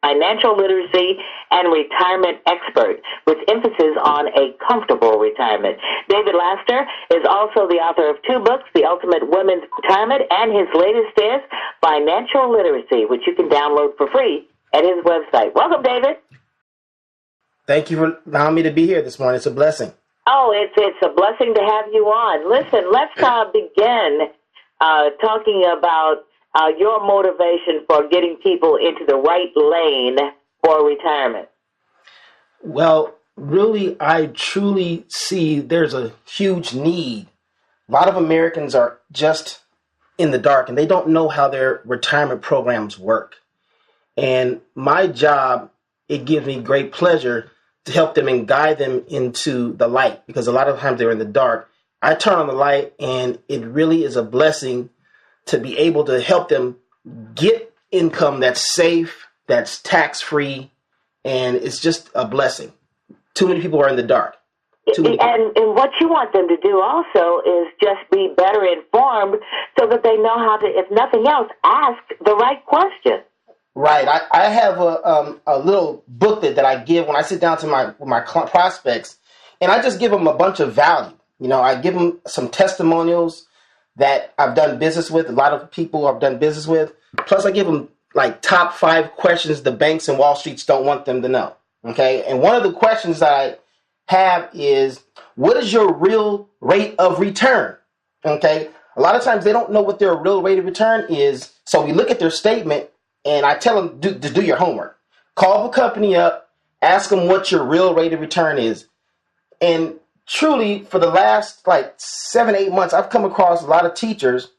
financial literacy and retirement expert with emphasis on a comfortable retirement. David Laster is also the author of 2 books, The Ultimate Women's Retirement, and his latest is Financial Literacy, which you can download for free at his website. Welcome, David. Thank you for allowing me to be here this morning. It's a blessing. Oh, it's a blessing to have you on. Listen, let's begin talking about your motivation for getting people into the right lane for retirement. Well, really, I truly see there's a huge need. A lot of Americans are just in the dark, and they don't know how their retirement programs work. And my job, it gives me great pleasure to help them and guide them into the light, because a lot of times they're in the dark. I turn on the light, and it really is a blessing to be able to help them get income that's safe, that's tax-free, and it's just a blessing. Too many people are in the dark. And what you want them to do also is just be better informed so that they know how to, if nothing else, ask the right question. Right. I have a little booklet that I give when I sit down to my prospects, and I just give them a bunch of value. You know, I give them some testimonials that I've done business with, a lot of people I've done business with. Plus, I give them like top 5 questions the banks and Wall Streets don't want them to know. Okay. And one of the questions that I have is, what is your real rate of return? Okay. A lot of times they don't know what their real rate of return is. So we look at their statement, and I tell them to do your homework. Call the company up, ask them what your real rate of return is. And truly, for the last 7, 8 months, I've come across a lot of teachers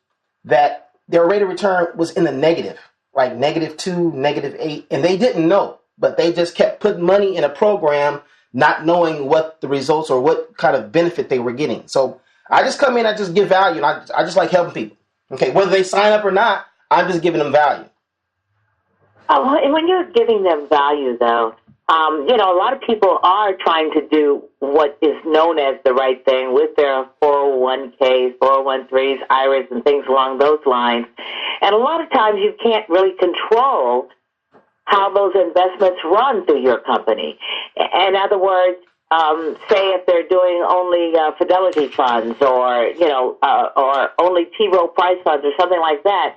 that their rate of return was in the negative, like -2, -8, and they didn't know, but they just kept putting money in a program, not knowing what the results or what kind of benefit they were getting. So I just come in, I just give value, and I just like helping people. Okay, whether they sign up or not, I'm just giving them value. Oh, and when you're giving them value, though, a lot of people are trying to do what is known as the right thing with their 401ks, 401(k)s, IRAs, and things along those lines. And a lot of times you can't really control how those investments run through your company. In other words, say if they're doing only Fidelity funds or only T. Rowe Price funds or something like that,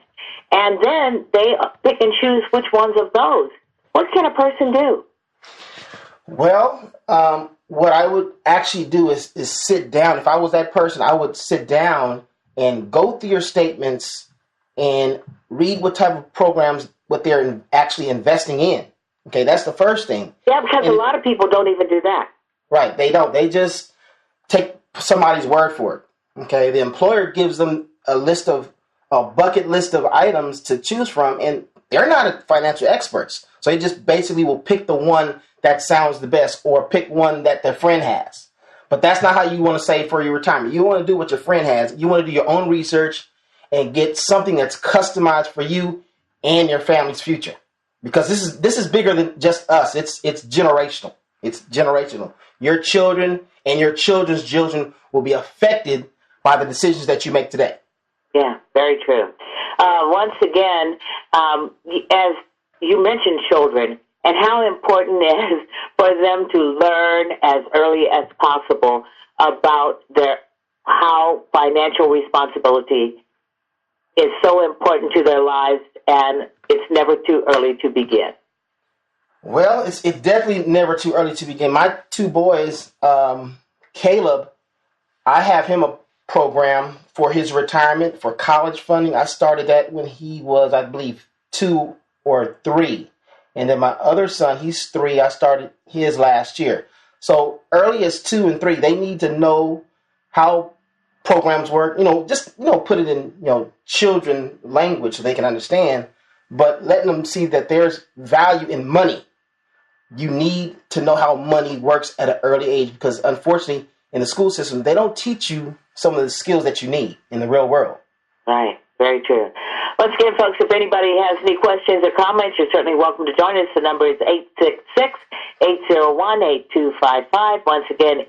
and then they pick and choose which ones of those. What can a person do? Well, what I would actually do is sit down. If I was that person, I would sit down and go through your statements and read what type of programs, what they're actually investing in. Okay, that's the first thing. Yeah, because a lot of people don't even do that. Right, they don't. They just take somebody's word for it. Okay, the employer gives them a bucket list of items to choose from, and they're not financial experts. So they just basically will pick the one that sounds the best or pick one that their friend has. But that's not how you want to save for your retirement. You want to do what your friend has. You want to do your own research and get something that's customized for you and your family's future. Because this is bigger than just us. It's generational. It's generational. Your children and your children's children will be affected by the decisions that you make today. Yeah, very true. Once again, as you mentioned children, and how important it is for them to learn as early as possible about how financial responsibility is so important to their lives, and it's never too early to begin. Well, it's definitely never too early to begin. My 2 boys, Caleb, I have him a program for his retirement, for college funding. I started that when he was, I believe, 2 or 3. And then my other son, he's 3. I started his last year. So early as 2 and 3, they need to know how programs work. Put it in, children language so they can understand. But letting them see that there's value in money. You need to know how money works at an early age, because unfortunately in the school system, they don't teach you some of the skills that you need in the real world. Right. Very true. Once again, folks, if anybody has any questions or comments, you're certainly welcome to join us. The number is 866-801-8255. Once again,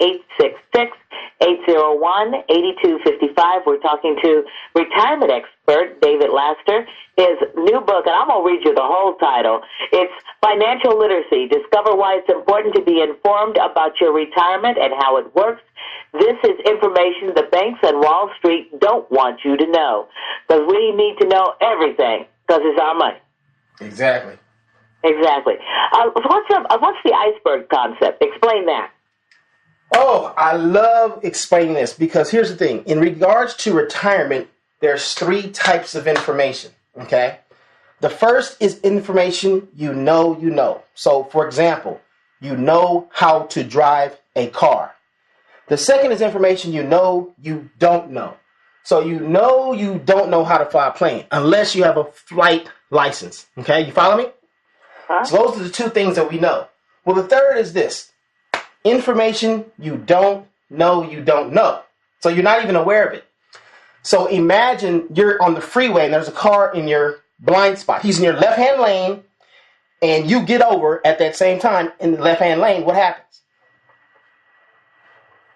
801-8255. We're talking to retirement expert David Laster. His new book, and I'm going to read you the whole title. It's Financial Literacy. Discover why it's important to be informed about your retirement and how it works. This is information the banks and Wall Street don't want you to know, because we need to know everything, because it's our money. Exactly. Exactly. What's the iceberg concept? Explain that. Oh, I love explaining this because here's the thing. In regards to retirement, there's 3 types of information, okay? The first is information you know. So, for example, you know how to drive a car. The second is information you don't know. So you don't know how to fly a plane unless you have a flight license, okay? You follow me? Huh? So those are the 2 things that we know. Well, the third is this. Information you don't know. So you're not even aware of it. So imagine you're on the freeway and there's a car in your blind spot. He's in your left-hand lane and you get over at that same time in the left-hand lane. What happens?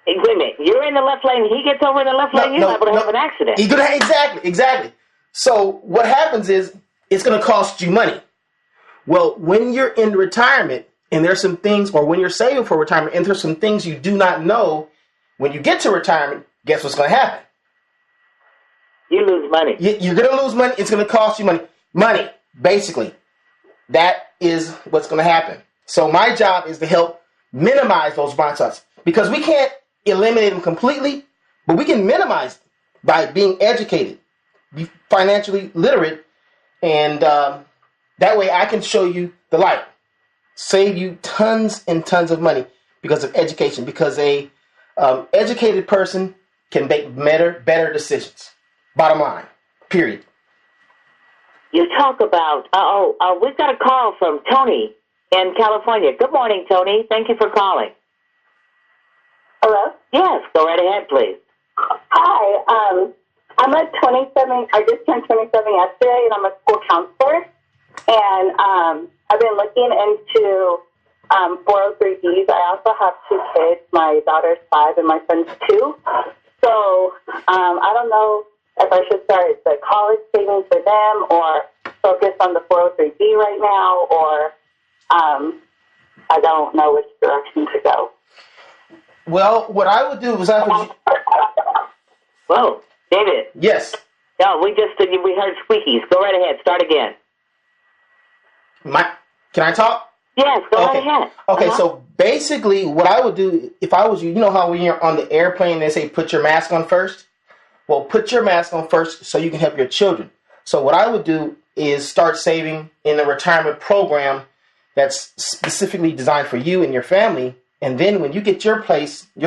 Hey, wait a minute. You're in the left lane. He gets over in the left lane. You're liable to have an accident. Exactly. So what happens is it's going to cost you money. Well, when you're in retirement and there's some things, or when you're saving for retirement and there's some things you do not know, when you get to retirement, guess what's going to happen? You lose money. You're going to lose money. It's going to cost you money. Money, basically. That is what's going to happen. So my job is to help minimize those blind spots, because we can't eliminate them completely, but we can minimize them by being educated, be financially literate, and that way I can show you the light, save you tons and tons of money because of education, because a educated person can make better decisions. Bottom line, period. You talk about, we've got a call from Tony in California. Good morning, Tony. Thank you for calling. Hello? Yes, go right ahead, please. Hi. I'm a 27. I just turned 27 yesterday, and I'm a school counselor. And I've been looking into 403Bs. I also have 2 kids. My daughter's 5 and my son's 2. So I don't know if I should start the college savings for them or focus on the 403B right now, or I don't know which direction to go. Well, what I would do is Whoa, David. Yes. No, we heard squeakies. Go right ahead. Start again. Can I talk? Yes, go right ahead. Okay, so basically what I would do if I was you, you know how when you're on the airplane they say put your mask on first? Well, put your mask on first so you can help your children. So what I would do is start saving in a retirement program that's specifically designed for you and your family. And then when you get your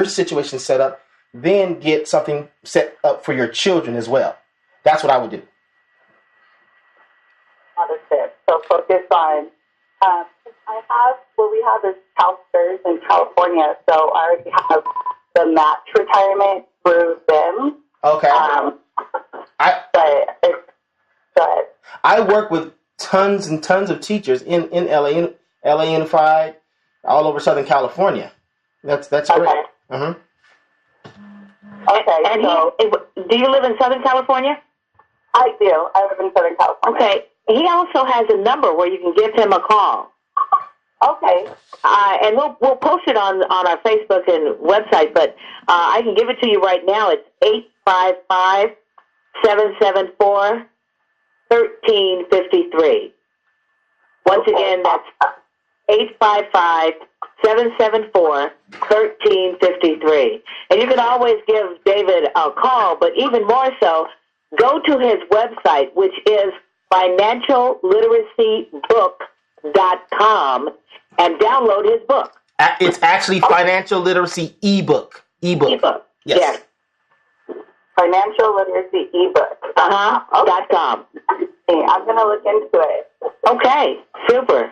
situation set up, then get something set up for your children as well. That's what I would do. Understood. So focus on, we have this CalSTRS in California, so I already have the match retirement through them. Okay. I work with tons and tons of teachers in LA Unified, all over Southern California. That's great. Okay. Okay. And do you live in Southern California? I do. I live in Southern California. Okay. He also has a number where you can give him a call. Okay. And we'll post it on our Facebook and website, but I can give it to you right now. It's 855-774-1353. Once again, that's 855-774-1353. And you can always give David a call, but even more so, go to his website, which is financialliteracybook.com, and download his book. It's actually Financial Literacy ebook. Ebook. Yes. Financial Literacy ebook. .com. I'm going to look into it. Okay. Super.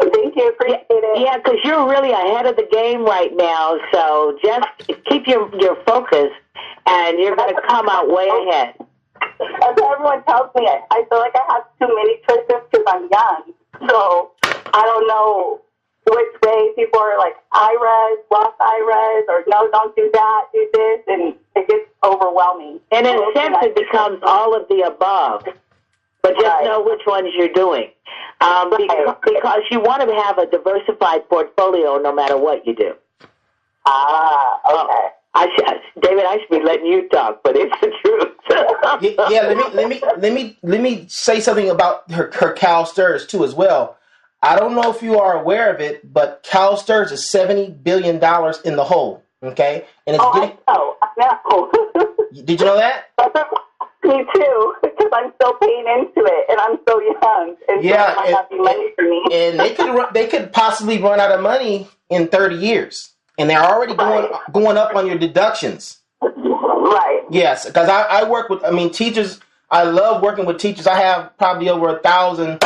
Thank you. Appreciate it. Yeah, because you're really ahead of the game right now, so just keep your focus, and you're going to come out way ahead. That's what everyone tells me. I feel like I have too many choices because I'm young. So I don't know which way many people are like, IRAs, Roth IRAs, or no, don't do that, do this, and it gets overwhelming. And in a sense, it becomes all of the above. But just know which ones you're doing. Because you want to have a diversified portfolio no matter what you do. Okay. David, I should be letting you talk, but it's the truth. Let me say something about her CalSTRS too as well. I don't know if you are aware of it, but CalSTRS is $70 billion in the hole. Okay, and it's I know. Did you know that? Me too, because I'm still paying into it, and I'm so young, and so it might not be money for me. And they could possibly run out of money in 30 years, and they're already going up on your deductions. Right. Yes, because I work with, teachers. I love working with teachers. I have probably over 1,000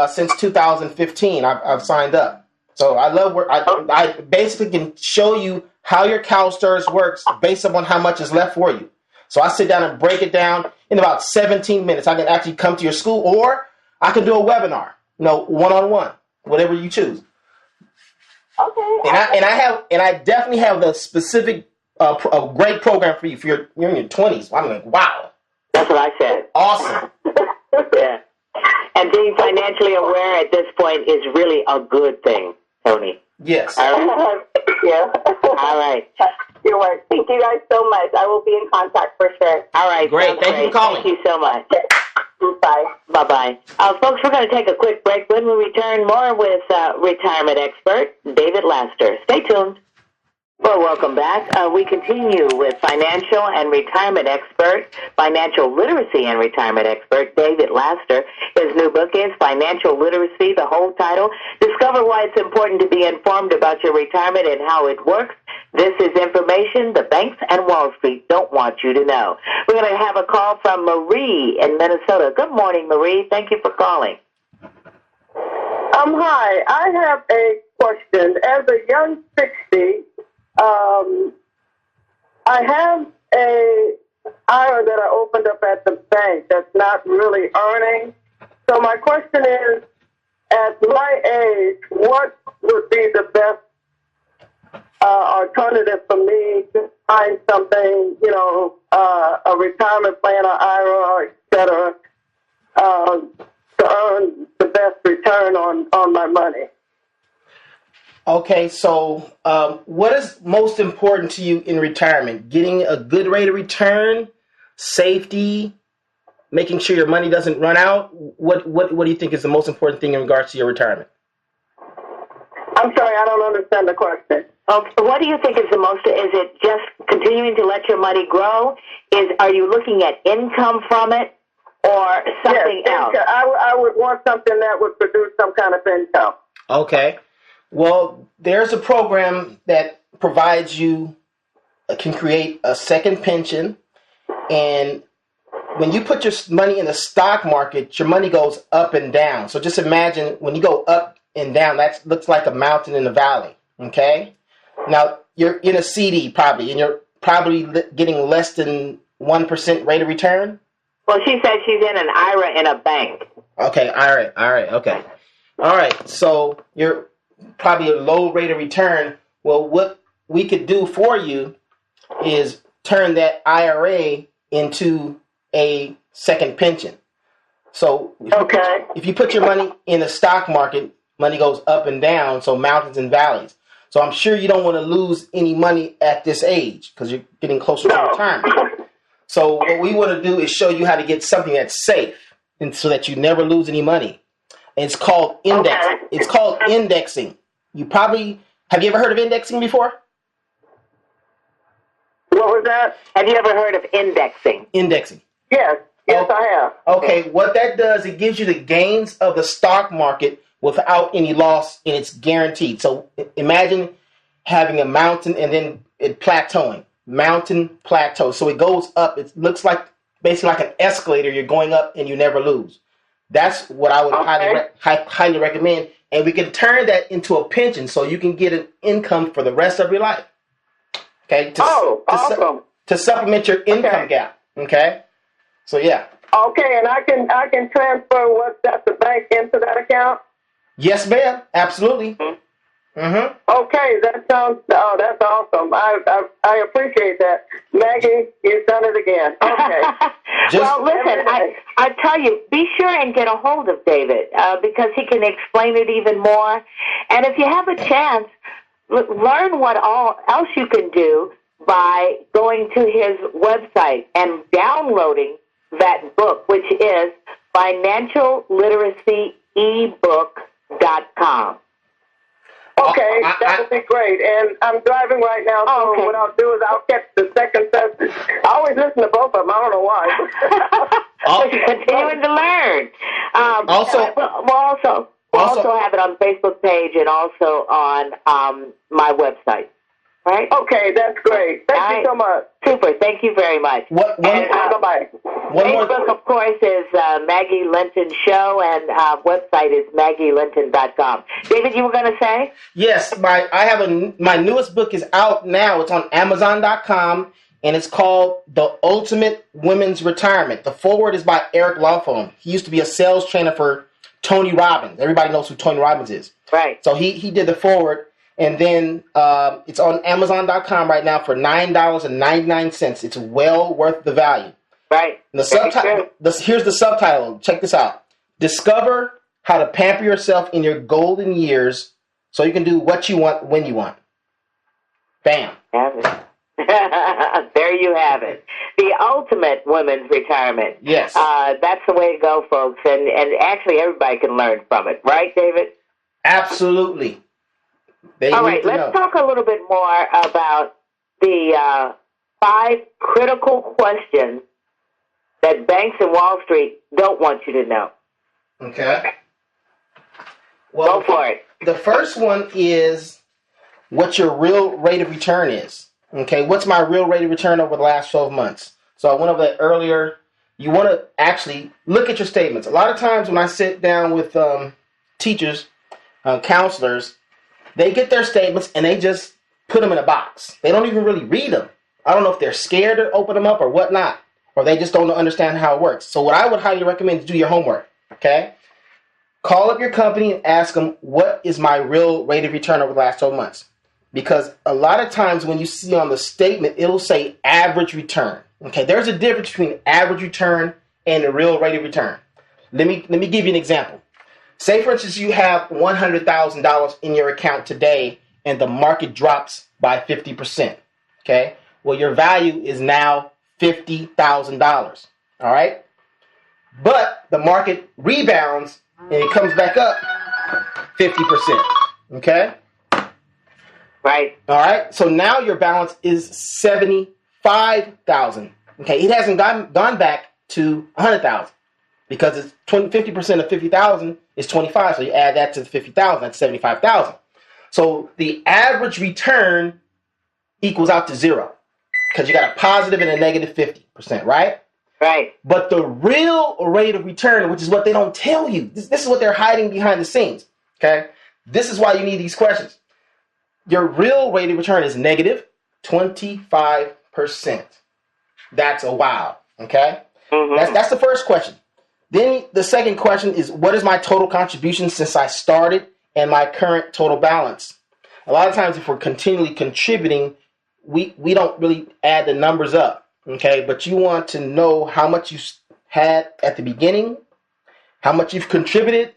since 2015. I've signed up, so I love work. I basically can show you how your CalSTRS works based upon how much is left for you. So I sit down and break it down in about 17 minutes. I can actually come to your school, or I can do a webinar, one-on-one, whatever you choose. Okay. And I definitely have the specific a great program for you. You're in your 20s. I'm like, wow. That's what I said. Awesome. Yeah. And being financially aware at this point is really a good thing, Tony. Yes. All right. Yeah. All right. Your work. Thank you guys so much. I will be in contact for sure. All right. Great. Thank you for calling. Thank you so much. Bye. Bye-bye. Folks, we're going to take a quick break. When we return, more with retirement expert David Laster. Stay tuned. Well, welcome back. We continue with financial and retirement expert, financial literacy and retirement expert, David Laster. His new book is Financial Literacy, the whole title. Discover why it's important to be informed about your retirement and how it works. This is information the banks and Wall Street don't want you to know. We're going to have a call from Marie in Minnesota. Good morning, Marie. Thank you for calling. Hi. I have a question. As a young 60, I have a IRA that I opened up at the bank that's not really earning. So my question is, at my age, what would be the best alternative for me to find something, a retirement plan, or IRA, et cetera, to earn the best return on my money? Okay, so what is most important to you in retirement? Getting a good rate of return, safety, making sure your money doesn't run out? What do you think is the most important thing in regards to your retirement? I'm sorry, I don't understand the question. What do you think is the most? Is it just continuing to let your money grow? Are you looking at income from it, or something else? I would want something that would produce some kind of income. Okay. Well, there's a program that provides you, can create a second pension, and when you put your money in the stock market, your money goes up and down. So just imagine when you go up and down, that looks like a mountain in a valley, okay? Now, you're in a CD probably, and you're probably getting less than 1% rate of return? Well, she said she's in an IRA in a bank. Okay, okay. All right, so you're probably a low rate of return. Well, what we could do for you is turn that IRA into a second pension. So if you put your money in the stock market, money goes up and down, so mountains and valleys. So I'm sure you don't want to lose any money at this age because you're getting closer to retirement. So what we want to do is show you how to get something that's safe, and so that you never lose any money. And it's called indexing. Okay. It's called indexing. Have you ever heard of indexing before? What was that? Have you ever heard of indexing? Indexing. Yes, I have. Okay, what that does, it gives you the gains of the stock market without any loss, and it's guaranteed. So imagine having a mountain and then it plateauing. Mountain plateau. So it goes up. It looks like basically like an escalator. You're going up and you never lose. That's what I would highly recommend. And we can turn that into a pension so you can get an income for the rest of your life. Okay? Awesome. To supplement your income gap. Okay? So yeah. Okay, and I can transfer what's at the bank into that account? Yes, ma'am. Absolutely. Mm-hmm. Okay, that's awesome. I appreciate that. Maggie, you've done it again. Okay. Well, listen, I tell you, be sure and get a hold of David because he can explain it even more. And if you have a chance, learn what all else you can do by going to his website and downloading that book, which is financialliteracyebook.com. Okay, that would be great. And I'm driving right now, so what I'll do is I'll catch the second session. I always listen to both of them. I don't know why. So you're continuing to learn. We'll also have it on Facebook page and also on my website. Right? Okay, that's great. Thank you so much. Super. Thank you very much. Bye-bye. Facebook, of course, is Maggie Linton Show, and website is MaggieLinton.com. David, you were going to say? Yes, my newest book is out now. It's on Amazon.com, and it's called The Ultimate Women's Retirement. The foreword is by Eric Lawfone. He used to be a sales trainer for Tony Robbins. Everybody knows who Tony Robbins is. Right. So he did the foreword. And then it's on Amazon.com right now for $9.99. It's well worth the value. Right. And the subtitle. Here's the subtitle. Check this out. Discover how to pamper yourself in your golden years so you can do what you want when you want. Bam. Have it. There you have it. The ultimate women's retirement. Yes. That's the way to go, folks. And actually, everybody can learn from it. Right, David? Absolutely. All right, let's talk a little bit more about the 5 critical questions that banks and Wall Street don't want you to know. Okay. Well, go for it. The first one is what your real rate of return is. Okay, what's my real rate of return over the last 12 months? So I went over that earlier. You want to actually look at your statements. A lot of times when I sit down with teachers, counselors, they get their statements and they just put them in a box. They don't even really read them. I don't know if they're scared to open them up or whatnot, or they just don't understand how it works. So what I would highly recommend is do your homework, okay? Call up your company and ask them, what is my real rate of return over the last 12 months? Because a lot of times when you see on the statement, it'll say average return. Okay, there's a difference between average return and the real rate of return. Let me give you an example. Say, for instance, you have $100,000 in your account today and the market drops by 50%. Okay? Well, your value is now $50,000. All right? But the market rebounds and it comes back up 50%. Okay? Right. All right? So now your balance is $75,000. Okay? It hasn't gone back to $100,000 because it's 50% of 50,000 is 25. So you add that to the 50,000, that's 75,000. So the average return equals out to zero because you got a positive and a negative 50%, right? Right. But the real rate of return, which is what they don't tell you, this is what they're hiding behind the scenes, okay? This is why you need these questions. Your real rate of return is negative 25%. That's a wow, okay? Mm-hmm. That's the first question. Then the second question is, what is my total contribution since I started and my current total balance? A lot of times if we're continually contributing, we don't really add the numbers up, okay? But you want to know how much you had at the beginning, how much you've contributed,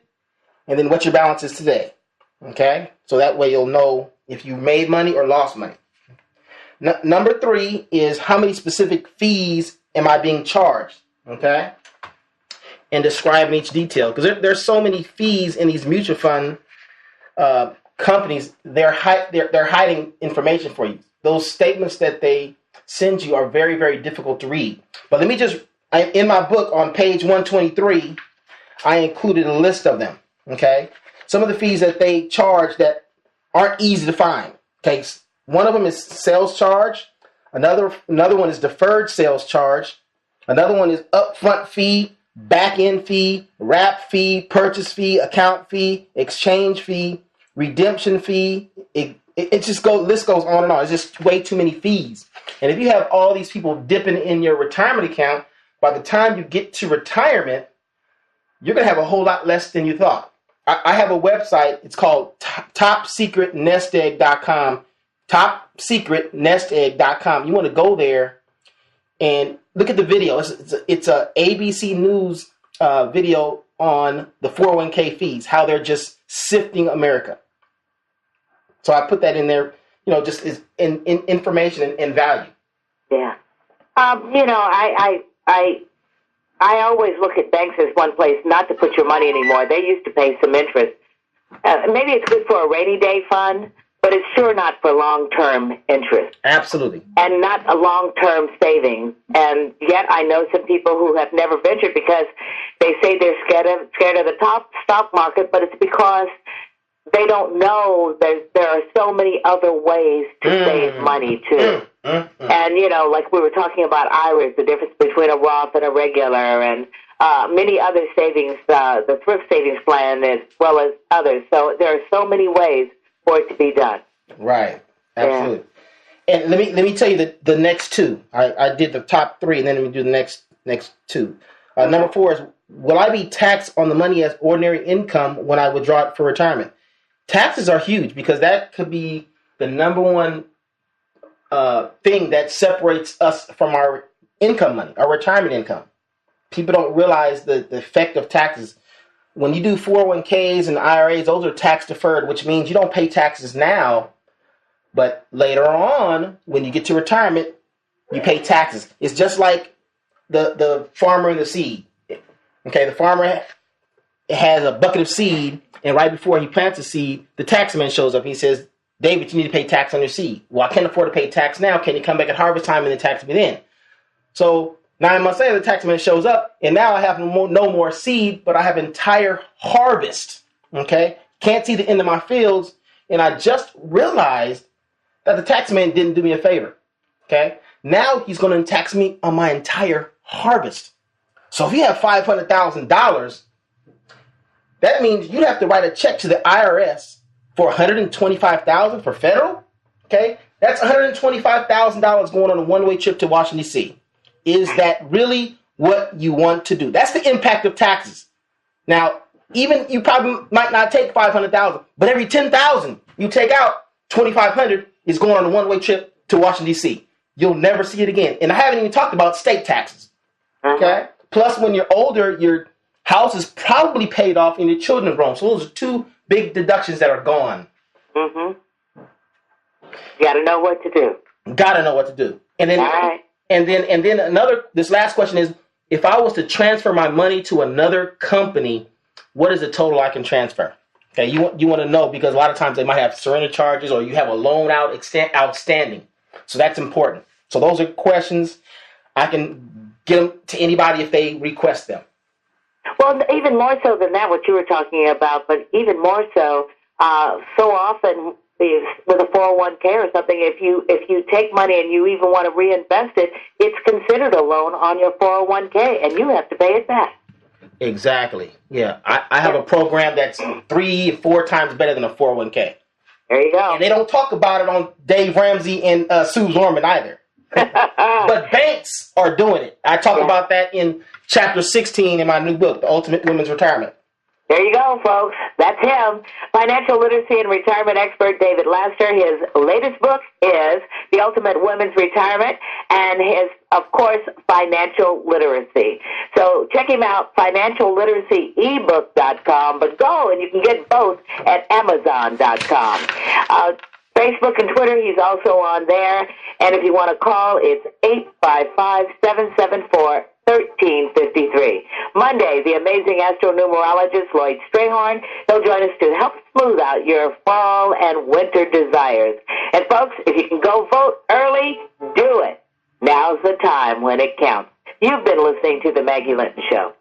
and then what your balance is today, okay? So that way you'll know if you made money or lost money. Number 3 is how many specific fees am I being charged, okay? And describe in each detail. Because there's so many fees in these mutual fund companies, they're hiding information for you. Those statements that they send you are very, very difficult to read. But let me in my book on page 123, I included a list of them, okay? Some of the fees that they charge that aren't easy to find, okay? One of them is sales charge. Another one is deferred sales charge. Another one is upfront fee, back-end fee, wrap fee, purchase fee, account fee, exchange fee, redemption fee. It just list goes on and on. It's just way too many fees. And if you have all these people dipping in your retirement account, by the time you get to retirement, you're going to have a whole lot less than you thought. I have a website. It's called topsecretnestegg.com. Topsecretnestegg.com. You want to go there and look at the video. It's a ABC News video on the 401k fees, how they're just sifting America. So I put that in there, just as in information and value. Yeah. I always look at banks as one place not to put your money anymore. They used to pay some interest. Maybe it's good for a rainy day fund, but it's sure not for long-term interest. Absolutely. And not a long-term savings. And yet I know some people who have never ventured because they say they're scared of the top stock market, but it's because they don't know there are so many other ways to save money, too. And, like we were talking about IRAs, the difference between a Roth and a regular, and many other savings, the thrift savings plan, as well as others. So there are so many ways for it to be done. Right. Absolutely. Yeah. And let me tell you the next two. I did the top three, and then let me do the next two. Number 4 is, will I be taxed on the money as ordinary income when I withdraw it for retirement? Taxes are huge because that could be the number one thing that separates us from our income money, our retirement income. People don't realize the effect of taxes. When you do 401ks and IRAs, those are tax deferred, which means you don't pay taxes now, but later on, when you get to retirement, you pay taxes. It's just like the farmer and the seed. Okay, the farmer has a bucket of seed, and right before he plants the seed, the taxman shows up. He says, David, you need to pay tax on your seed. Well, I can't afford to pay tax now. Can you come back at harvest time and then tax me then? So 9 months later, the taxman shows up, and now I have no more seed, but I have entire harvest. Okay? Can't see the end of my fields, and I just realized that the taxman didn't do me a favor. Okay? Now he's going to tax me on my entire harvest. So if you have $500,000, that means you'd have to write a check to the IRS for $125,000 for federal. Okay, that's $125,000 going on a one-way trip to Washington, D.C. Is that really what you want to do? That's the impact of taxes. Now, even you probably might not take $500,000, but every $10,000 you take out, $2,500 is going on a one-way trip to Washington, D.C. You'll never see it again. And I haven't even talked about state taxes. Okay. Plus, when you're older, your house is probably paid off and your children are grown. So those are two big deductions that are gone. Mm-hmm. You got to know what to do. Got to know what to do. And then, and then another. This last question is: if I was to transfer my money to another company, what is the total I can transfer? Okay, you want to know because a lot of times they might have surrender charges or you have a loan outstanding. So that's important. So those are questions I can get them to anybody if they request them. Well, even more so than that, what you were talking about, but even more so, so often with a 401k or something, if you take money and you even want to reinvest it, it's considered a loan on your 401k, and you have to pay it back. Exactly. Yeah, I have a program that's 3 or 4 times better than a 401k. There you go. And they don't talk about it on Dave Ramsey and Sue Zorman either. But banks are doing it. I talk about that in chapter 16 in my new book, The Ultimate Women's Retirement. There you go, folks. That's him. Financial literacy and retirement expert David Laster. His latest book is The Ultimate Women's Retirement, and his, of course, financial literacy. So check him out, financialliteracyebook.com, but go and you can get both at Amazon.com. Facebook and Twitter, he's also on there. And if you want to call, it's 855-774-1353. Monday, the amazing astronumerologist Lloyd Strayhorn. He'll join us to help smooth out your fall and winter desires. And folks, if you can go vote early, do it. Now's the time when it counts. You've been listening to The Maggie Linton Show.